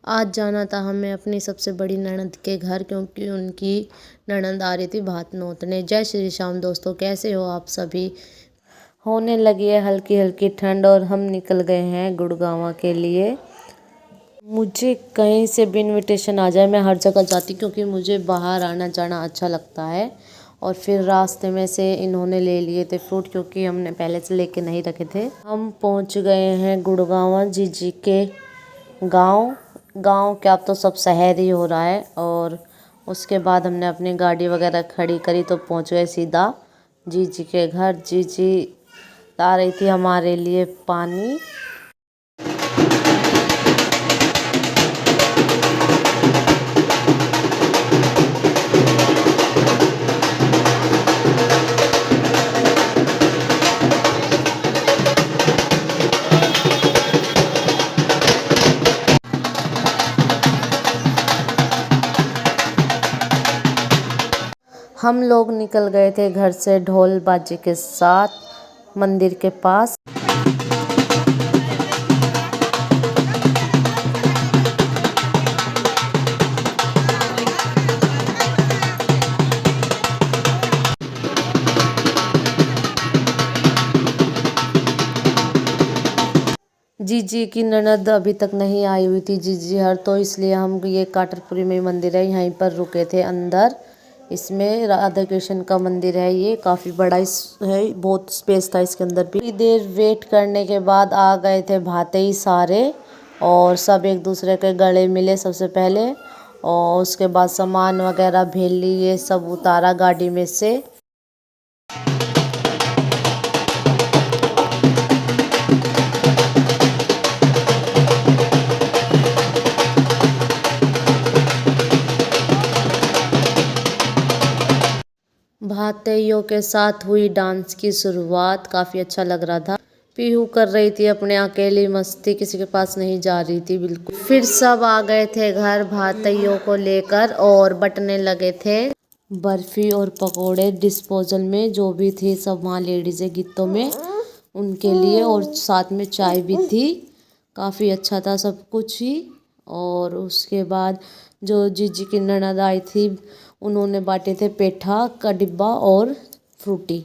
आज जाना था हमें अपनी सबसे बड़ी ननद के घर, क्योंकि उनकी ननद आ रही थी भात नोतने। जय श्री श्याम दोस्तों, कैसे हो आप सभी। होने लगी है हल्की हल्की ठंड और हम निकल गए हैं गुड़गांव के लिए। मुझे कहीं से भी इनविटेशन आ जाए मैं हर जगह जाती, क्योंकि मुझे बाहर आना जाना अच्छा लगता है। और फिर रास्ते में से इन्होंने ले लिए थे फ्रूट, क्योंकि हमने पहले से लेके नहीं रखे थे। हम पहुंच गए हैं गुड़गांव जीजी के गांव। गांव क्या, अब तो सब शहर ही हो रहा है। और उसके बाद हमने अपनी गाड़ी वगैरह खड़ी करी तो पहुंच गए सीधा जीजी के घर। जीजी ला रही थी हमारे लिए पानी। हम लोग निकल गए थे घर से ढोल बाजे के साथ मंदिर के पास। जीजी की ननद अभी तक नहीं आई हुई थी जीजी हर, तो इसलिए हम ये काटरपुरी में मंदिर है यहीं पर रुके थे अंदर। इसमें राधा कृष्ण का मंदिर है, ये काफ़ी बड़ा है, बहुत स्पेस था इसके अंदर भी। थोड़ी देर वेट करने के बाद आ गए थे भाते ही सारे, और सब एक दूसरे के गले मिले सबसे पहले। और उसके बाद सामान वगैरह भेली ये सब उतारा गाड़ी में से। भातियों के साथ हुई डांस की शुरुआत, काफ़ी अच्छा लग रहा था। पीहू कर रही थी अपने अकेली मस्ती, किसी के पास नहीं जा रही थी बिल्कुल। फिर सब आ गए थे घर भातियों को लेकर और बटने लगे थे बर्फी और पकोड़े डिस्पोजल में, जो भी थी सब वहाँ लेडीज़ें गीतों में उनके लिए, और साथ में चाय भी थी। काफ़ी अच्छा था सब कुछ ही। और उसके बाद जो जीजी की ननद आई थी उन्होंने बांटे थे पेठा का डिब्बा और फ्रूटी।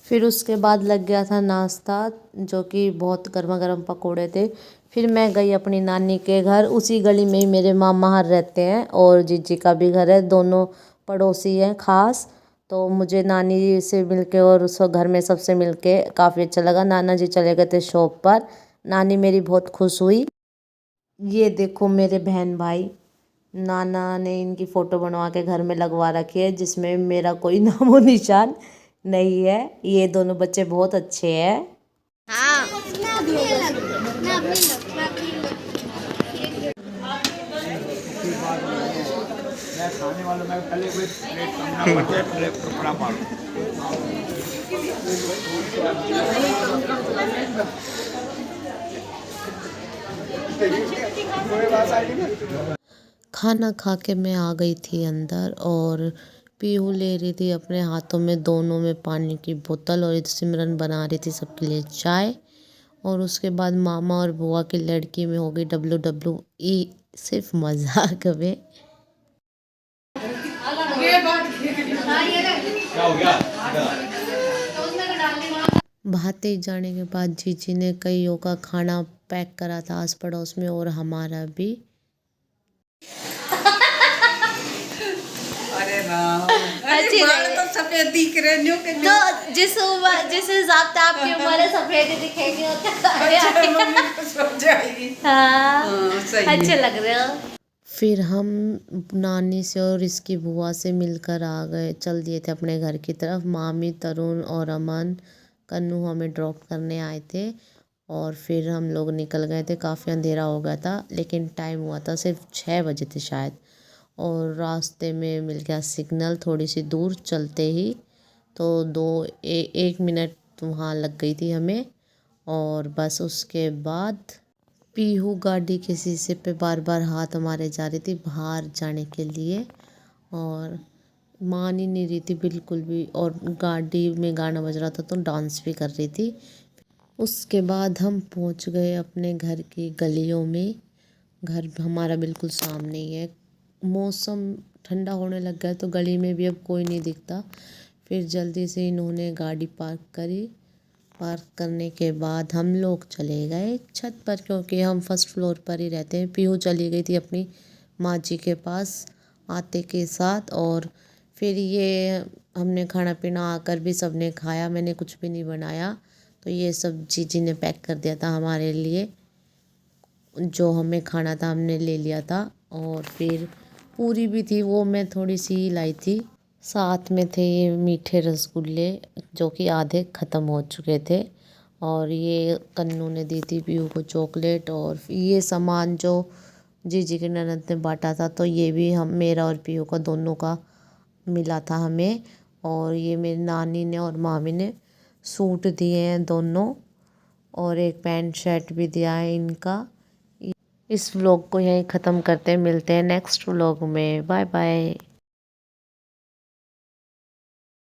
फिर उसके बाद लग गया था नाश्ता, जो कि बहुत गर्मा गर्म पकोड़े थे। फिर मैं गई अपनी नानी के घर, उसी गली में ही मेरे मामा हर रहते हैं और जीजी का भी घर है, दोनों पड़ोसी हैं खास। तो मुझे नानी से मिलके और उस घर में सबसे मिलके काफ़ी अच्छा लगा। नाना जी चले गए थे शॉप पर, नानी मेरी बहुत खुश हुई। ये देखो मेरे बहन भाई, नाना ने इनकी फ़ोटो बनवा के घर में लगवा रखी है, जिसमें मेरा कोई नामो निशान नहीं है। ये दोनों बच्चे बहुत अच्छे हैं। हाँ। खाने वालों में पहले कोई प्लेट कम ना पड़े, पहले कपड़ा मारो। खाना खा के मैं आ गई थी अंदर, और पीहू ले रही थी अपने हाथों में दोनों में पानी की बोतल, और सिमरन बना रही थी सबके लिए चाय। और उसके बाद मामा और बुआ की लड़की में हो गई WWE, सिर्फ मजाक में। भाते जाने के बाद जीजी ने कईयों का खाना पैक करा था आस पड़ोस में, और हमारा भी। अरे बाल तो सफेद दिख रहे हैं, तो जिस हिसाब से आपकी उम्र सफेद ही दिखेगी। हाँ, अच्छे लग रहे हो। फिर हम नानी से और इसकी बुआ से मिलकर आ गए, चल दिए थे अपने घर की तरफ। मामी, तरुण और अमन, कन्नू हमें ड्रॉप करने आए थे, और फिर हम लोग निकल गए थे। काफ़ी अंधेरा हो गया था, लेकिन टाइम हुआ था सिर्फ 6 बजे थे शायद। और रास्ते में मिल गया सिग्नल थोड़ी सी दूर चलते ही, तो 1 मिनट वहाँ लग गई थी हमें। और बस उसके बाद पीहू गाड़ी के शीशे पे बार बार हाथ मारे जा रही थी बाहर जाने के लिए, और मान ही नहीं रही थी बिल्कुल भी। और गाड़ी में गाना बज रहा था तो डांस भी कर रही थी। उसके बाद हम पहुंच गए अपने घर की गलियों में। घर हमारा बिल्कुल सामने ही है। मौसम ठंडा होने लग गया तो गली में भी अब कोई नहीं दिखता। फिर जल्दी से इन्होंने गाड़ी पार्क करी। पार्क करने के बाद हम लोग चले गए छत पर, क्योंकि हम फर्स्ट फ्लोर पर ही रहते हैं। पीहू चली गई थी अपनी माँ जी के पास आते के साथ। और फिर ये हमने खाना पीना आकर भी सबने खाया, मैंने कुछ भी नहीं बनाया। तो ये सब जीजी ने पैक कर दिया था हमारे लिए, जो हमें खाना था हमने ले लिया था। और फिर पूरी भी थी, वो मैं थोड़ी सी ही लाई थी। साथ में थे ये मीठे रसगुल्ले जो कि आधे ख़त्म हो चुके थे। और ये कन्नू ने दी थी पीहू को चॉकलेट। और ये सामान जो जीजी की ननद ने बांटा था तो ये भी हम मेरा और पीहू का दोनों का मिला था हमें। और ये मेरी नानी ने और मामी ने सूट दिए हैं दोनों, और एक पैंट शर्ट भी दिया है इनका। इस व्लॉग को यहीं ख़त्म करते हैं, मिलते हैं नेक्स्ट व्लॉग में। Bye bye.